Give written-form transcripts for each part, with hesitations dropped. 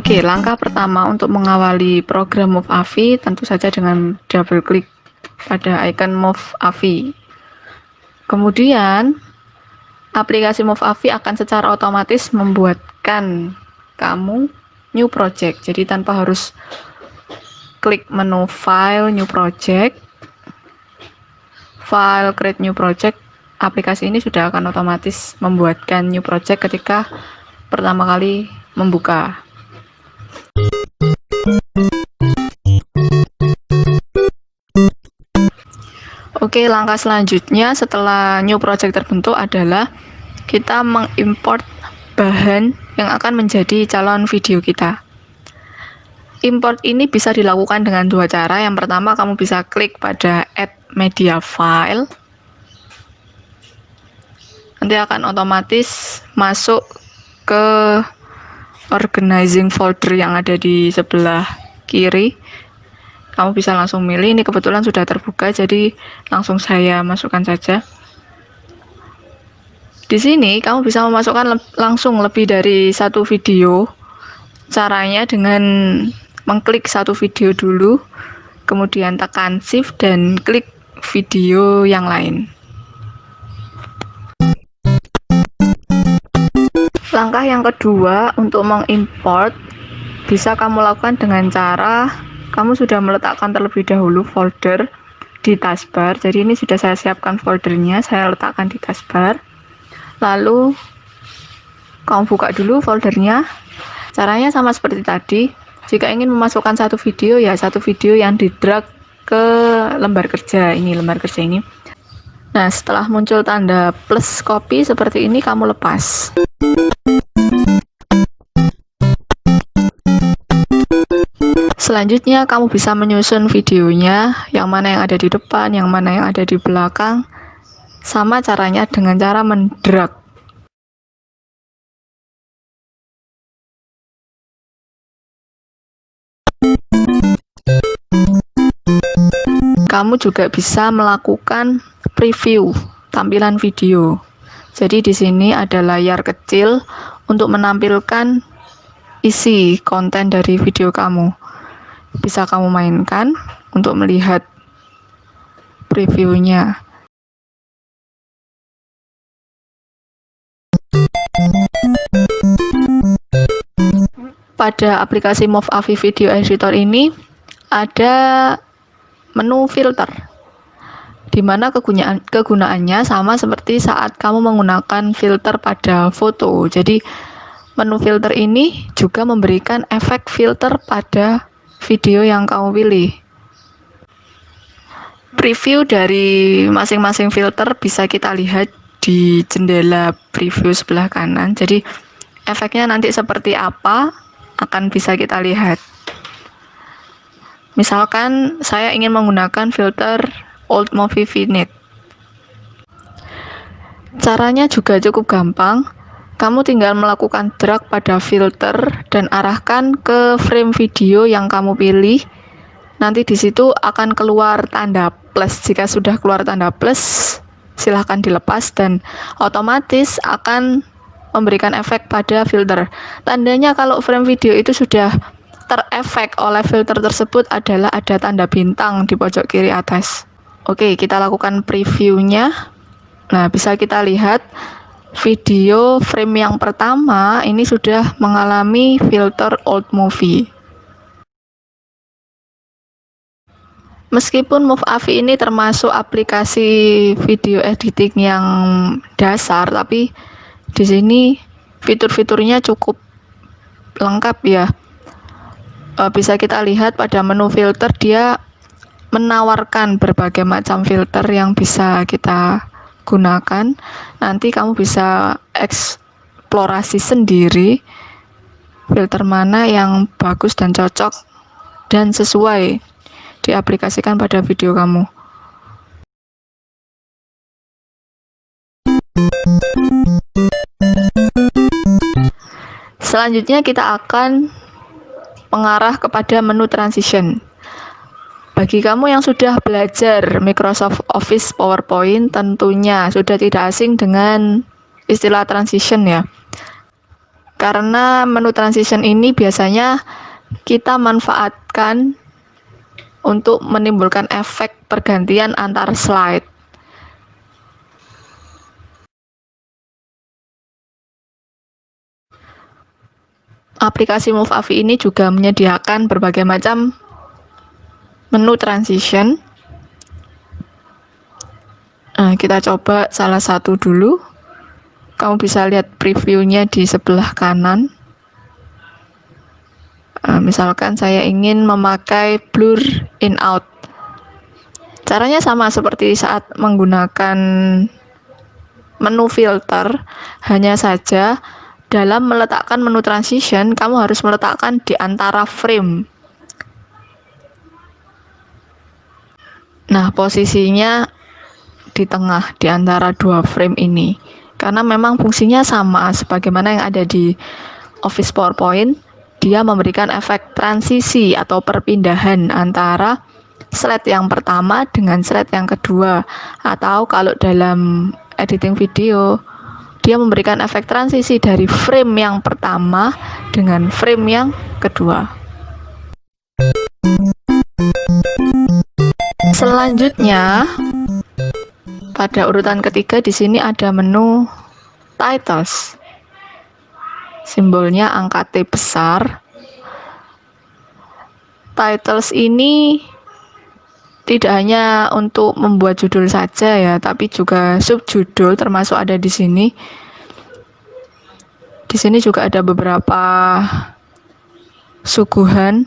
Oke, langkah pertama untuk mengawali program MoveAvi tentu saja dengan double klik pada icon MoveAvi. Kemudian, aplikasi MoveAvi akan secara otomatis membuatkan kamu new project. Jadi tanpa harus klik menu file, new project, file, create new project, aplikasi ini sudah akan otomatis membuatkan new project ketika pertama kali membuka. Oke, langkah selanjutnya setelah new project terbentuk adalah kita mengimport bahan yang akan menjadi calon video kita. Import ini bisa dilakukan dengan dua cara. Yang pertama, kamu bisa klik pada add media file. Nanti akan otomatis masuk ke organizing folder yang ada di sebelah kiri. Kamu bisa langsung milih, ini kebetulan sudah terbuka, jadi langsung saya masukkan saja. Di sini kamu bisa memasukkan langsung lebih dari satu video. Caranya dengan mengklik satu video dulu, kemudian tekan shift dan klik video yang lain. Langkah yang kedua untuk mengimport bisa kamu lakukan dengan cara kamu sudah meletakkan terlebih dahulu folder di taskbar. Jadi ini sudah saya siapkan foldernya, saya letakkan di taskbar. Lalu kamu buka dulu foldernya. Caranya sama seperti tadi. Jika ingin memasukkan satu video, ya satu video yang di-drag ke lembar kerja ini, Nah, setelah muncul tanda plus copy seperti ini, kamu lepas. Selanjutnya kamu bisa menyusun videonya, yang mana yang ada di depan, yang mana yang ada di belakang. Sama caranya dengan cara mendrag. Kamu juga bisa melakukan preview tampilan video. Jadi di sini ada layar kecil untuk menampilkan isi konten dari video kamu. Bisa kamu mainkan untuk melihat previewnya. Pada aplikasi MoveAvi Video Editor ini ada menu filter, di mana kegunaannya sama seperti saat kamu menggunakan filter pada foto. Jadi menu filter ini juga memberikan efek filter pada video yang kamu pilih. Preview dari masing-masing filter bisa kita lihat di jendela preview sebelah kanan. Jadi efeknya nanti seperti apa akan bisa kita lihat. Misalkan saya ingin menggunakan filter Old Movie Vignette. Caranya juga cukup gampang. Kamu tinggal melakukan drag pada filter dan arahkan ke frame video yang kamu pilih. Nanti di situ akan keluar tanda plus. Jika sudah keluar tanda plus, silahkan dilepas dan otomatis akan memberikan efek pada filter. Tandanya kalau frame video itu sudah terefek oleh filter tersebut adalah ada tanda bintang di pojok kiri atas. Oke, kita lakukan previewnya. Nah, bisa kita lihat video frame yang pertama ini sudah mengalami filter old movie. Meskipun MoveAvi ini termasuk aplikasi video editing yang dasar, tapi di sini fitur-fiturnya cukup lengkap ya. Bisa kita lihat pada menu filter, dia menawarkan berbagai macam filter yang bisa kita gunakan. Nanti kamu bisa eksplorasi sendiri filter mana yang bagus dan cocok dan sesuai diaplikasikan pada video kamu. Selanjutnya kita akan mengarah kepada menu transition. Bagi kamu yang sudah belajar Microsoft Office PowerPoint, tentunya sudah tidak asing dengan istilah transition ya. karena menu transition ini biasanya kita manfaatkan untuk menimbulkan efek pergantian antar slide. Aplikasi MoveAvi ini juga menyediakan berbagai macam menu transition. Nah, kita coba salah satu dulu. Kamu bisa lihat previewnya di sebelah kanan. Misalkan saya ingin memakai blur in out. Caranya sama seperti saat menggunakan menu filter, hanya saja dalam meletakkan menu transition, kamu harus meletakkan di antara frame. Nah, posisinya di tengah, di antara dua frame ini. Karena memang fungsinya sama, sebagaimana yang ada di Office PowerPoint, dia memberikan efek transisi atau perpindahan antara slide yang pertama dengan slide yang kedua. Atau kalau dalam editing video, dia memberikan efek transisi dari frame yang pertama dengan frame yang kedua. Selanjutnya, pada urutan ketiga di sini ada menu titles. Simbolnya angka T besar. Titles ini tidak hanya untuk membuat judul saja ya, tapi juga subjudul termasuk ada di sini. Di sini juga ada beberapa suguhan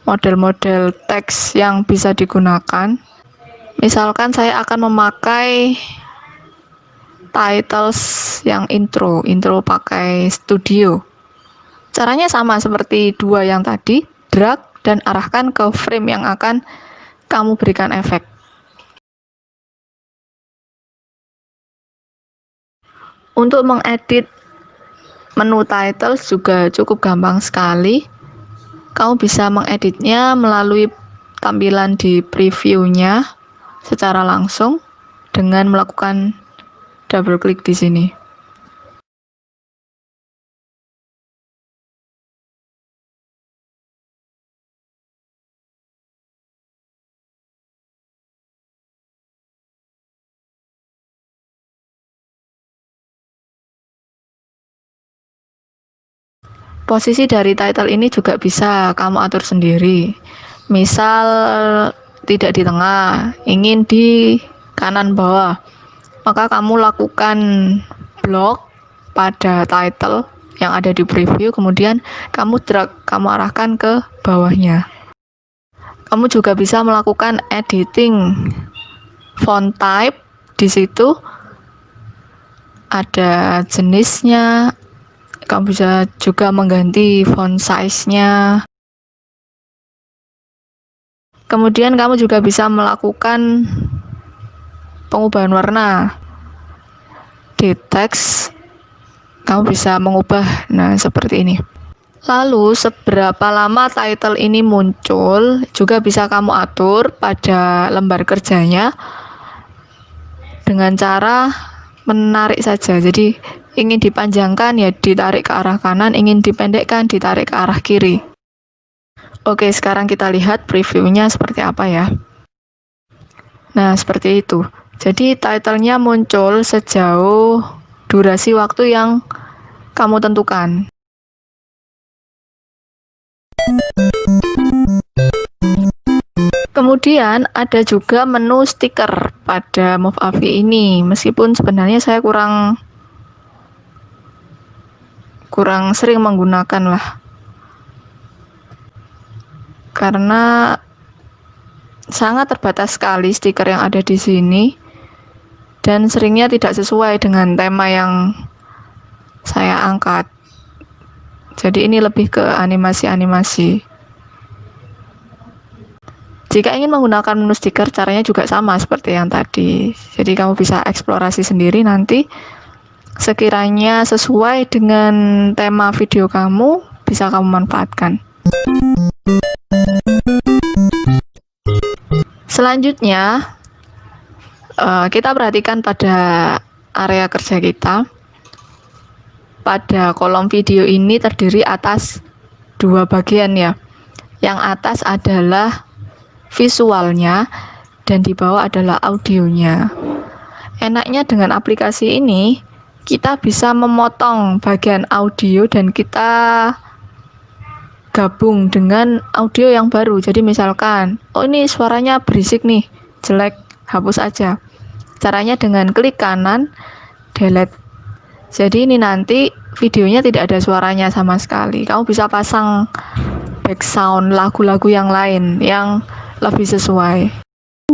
model-model teks yang bisa digunakan. Misalkan saya akan memakai titles yang intro pakai studio. Caranya sama seperti dua yang tadi, drag dan arahkan ke frame yang akan kamu berikan efek. Untuk mengedit menu titles juga cukup gampang sekali. Kamu bisa mengeditnya melalui tampilan di previewnya secara langsung dengan melakukan double klik di sini. Posisi dari title ini juga bisa kamu atur sendiri. Misal tidak di tengah, ingin di kanan bawah, maka kamu lakukan blok pada title yang ada di preview, kemudian kamu drag, kamu arahkan ke bawahnya. Kamu juga bisa melakukan editing font type. Di situ ada jenisnya. Kamu bisa juga mengganti font size-nya. Kemudian kamu juga bisa melakukan pengubahan warna. Di teks, kamu bisa mengubah, nah seperti ini. Lalu, seberapa lama title ini muncul, juga bisa kamu atur pada lembar kerjanya dengan cara menarik saja. Jadi, ingin dipanjangkan ya ditarik ke arah kanan, ingin dipendekkan ditarik ke arah kiri. Oke, sekarang kita lihat previewnya seperti apa ya. Nah, seperti itu. Jadi title-nya muncul sejauh durasi waktu yang kamu tentukan. Kemudian ada juga menu stiker pada MoveAvi ini. Meskipun sebenarnya saya kurang sering menggunakan lah, karena sangat terbatas sekali stiker yang ada di sini dan seringnya tidak sesuai dengan tema yang saya angkat. Jadi ini lebih ke animasi-animasi. Jika ingin menggunakan menu stiker, caranya juga sama seperti yang tadi. Jadi kamu bisa eksplorasi sendiri nanti. Sekiranya sesuai dengan tema video kamu, bisa kamu manfaatkan. Selanjutnya, kita perhatikan pada area kerja kita. pada kolom video ini terdiri atas dua bagian ya. Yang atas adalah visualnya dan di bawah adalah audionya. Enaknya dengan aplikasi ini, kita bisa memotong bagian audio dan kita gabung dengan audio yang baru. Jadi misalkan, oh ini suaranya berisik nih, jelek, hapus aja. Caranya dengan klik kanan, delete. Jadi ini nanti videonya tidak ada suaranya sama sekali. Kamu bisa pasang background lagu-lagu yang lain yang lebih sesuai.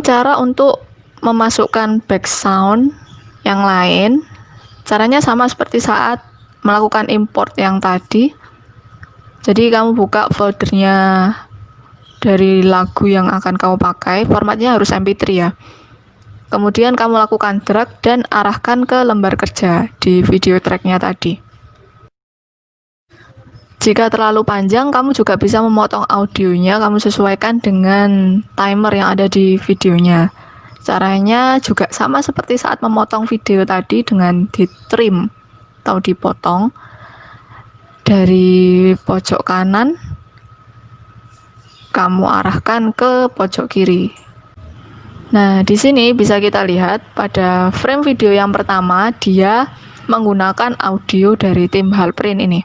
Cara untuk memasukkan background yang lain, caranya sama seperti saat melakukan import yang tadi. Jadi kamu buka foldernya dari lagu yang akan kamu pakai, formatnya harus MP3 ya. Kemudian kamu lakukan drag dan arahkan ke lembar kerja di video tracknya tadi. Jika terlalu panjang, kamu juga bisa memotong audionya, kamu sesuaikan dengan timer yang ada di videonya. Caranya juga sama seperti saat memotong video tadi dengan di trim atau dipotong dari pojok kanan, kamu arahkan ke pojok kiri. Nah, di sini bisa kita lihat pada frame video yang pertama, dia menggunakan audio dari tim Halprint ini.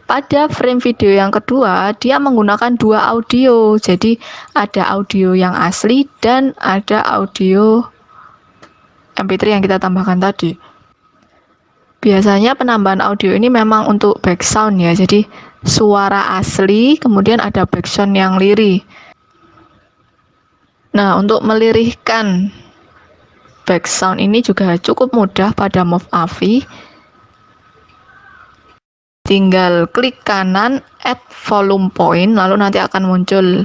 Pada frame video yang kedua, dia menggunakan dua audio. Jadi, ada audio yang asli dan ada audio MP3 yang kita tambahkan tadi. Biasanya penambahan audio ini memang untuk background ya. Jadi, suara asli, kemudian ada background yang lirih. Nah, untuk melirihkan background ini juga cukup mudah pada Movavi. Tinggal klik kanan add volume point, lalu nanti akan muncul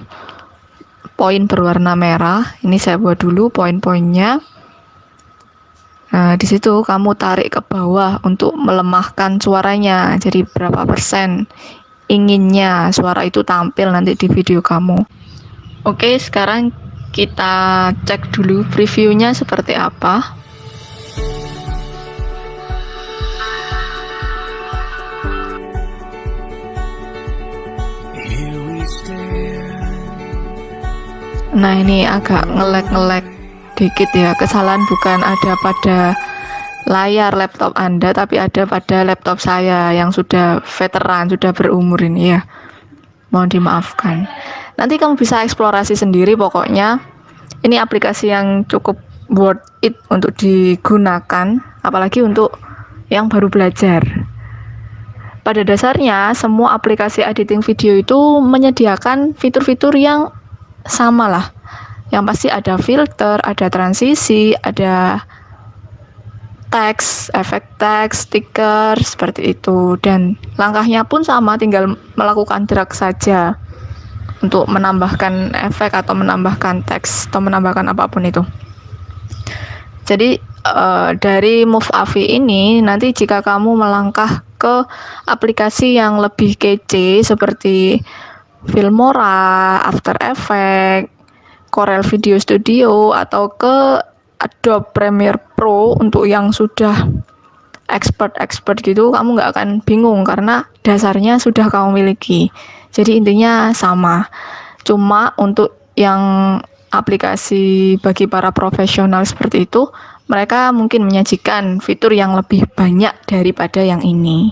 poin berwarna merah. Ini saya buat dulu poin-poinnya. Nah, di situ kamu tarik ke bawah untuk melemahkan suaranya. Jadi berapa persen inginnya suara itu tampil nanti di video kamu. Oke, sekarang kita cek dulu previewnya seperti apa. Nah, ini agak nge-lag dikit ya. Kesalahan bukan ada pada layar laptop Anda, tapi ada pada laptop saya yang sudah veteran, sudah berumur ini ya. Mohon dimaafkan. Nanti kamu bisa eksplorasi sendiri pokoknya. Ini aplikasi yang cukup worth it untuk digunakan, apalagi untuk yang baru belajar. Pada dasarnya, semua aplikasi editing video itu menyediakan fitur-fitur yang sama lah. Yang pasti ada filter, ada transisi, ada teks, efek teks, stiker, seperti itu. Dan langkahnya pun sama, tinggal melakukan drag saja untuk menambahkan efek atau menambahkan teks atau menambahkan apapun itu. Jadi dari Movavi ini, nanti jika kamu melangkah ke aplikasi yang lebih kece seperti Filmora, After Effects, Corel Video Studio, atau ke Adobe Premiere Pro untuk yang sudah expert gitu, kamu nggak akan bingung karena dasarnya sudah kamu miliki. Jadi intinya sama. Cuma untuk yang aplikasi bagi para profesional seperti itu, mereka mungkin menyajikan fitur yang lebih banyak daripada yang ini.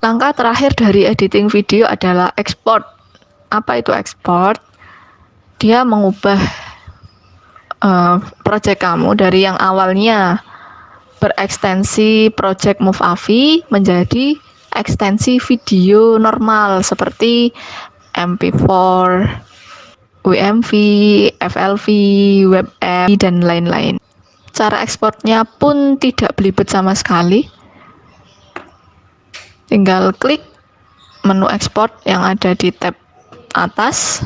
Langkah terakhir dari editing video adalah export. Apa itu export? Dia mengubah project kamu dari yang awalnya berekstensi project Movavi menjadi ekstensi video normal seperti MP4, WMV, FLV, WebM, dan lain-lain. Cara ekspornya pun tidak belibet sama sekali. Tinggal klik menu ekspor yang ada di tab atas.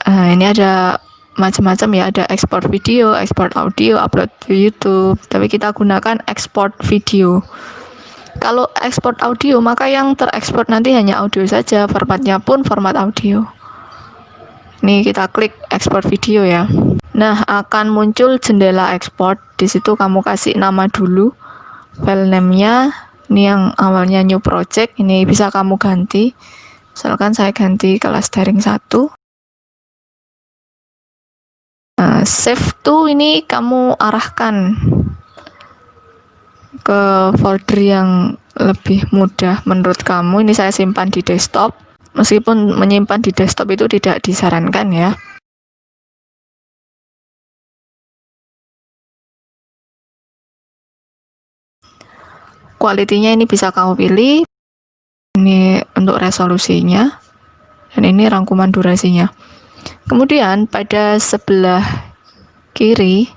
Ini ada macam-macam ya, ada ekspor video, ekspor audio, upload ke YouTube, tapi kita gunakan ekspor video. Kalau ekspor audio, maka yang terekspor nanti hanya audio saja, formatnya pun format audio. Ini kita klik export video ya. Nah, akan muncul jendela export. Di situ kamu kasih nama dulu, file name-nya. Ini yang awalnya new project, ini bisa kamu ganti. Misalkan saya ganti kelas daring 1. Nah, save to ini kamu arahkan ke folder yang lebih mudah menurut kamu. Ini saya simpan di desktop. Meskipun menyimpan di desktop itu tidak disarankan ya. Kualitinya ini bisa kamu pilih. Ini untuk resolusinya. Dan ini rangkuman durasinya. Kemudian pada sebelah kiri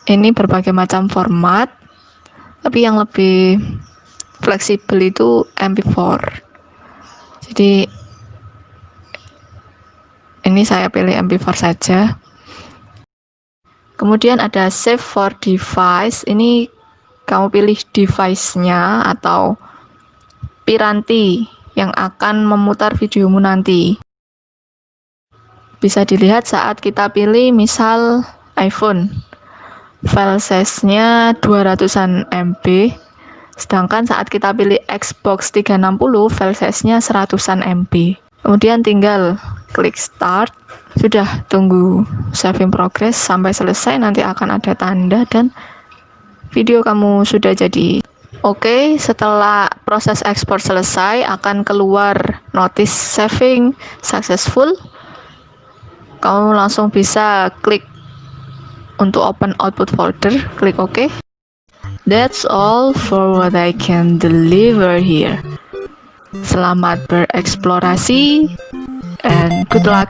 ini berbagai macam format. Tapi yang lebih fleksibel itu MP4. Jadi ini saya pilih MP4 saja. Kemudian ada save for device. Ini kamu pilih device-nya atau piranti yang akan memutar videomu nanti. Bisa dilihat saat kita pilih misal iPhone. File size-nya 200-an MB. Sedangkan saat kita pilih Xbox 360, file size-nya 100-an MB. Kemudian tinggal klik start. Sudah, tunggu saving progress sampai selesai, nanti akan ada tanda dan video kamu sudah jadi. Oke, setelah proses ekspor selesai akan keluar notice saving successful. Kamu langsung bisa klik untuk open output folder, klik OK. That's all for what I can deliver here. Selamat bereksplorasi and good luck.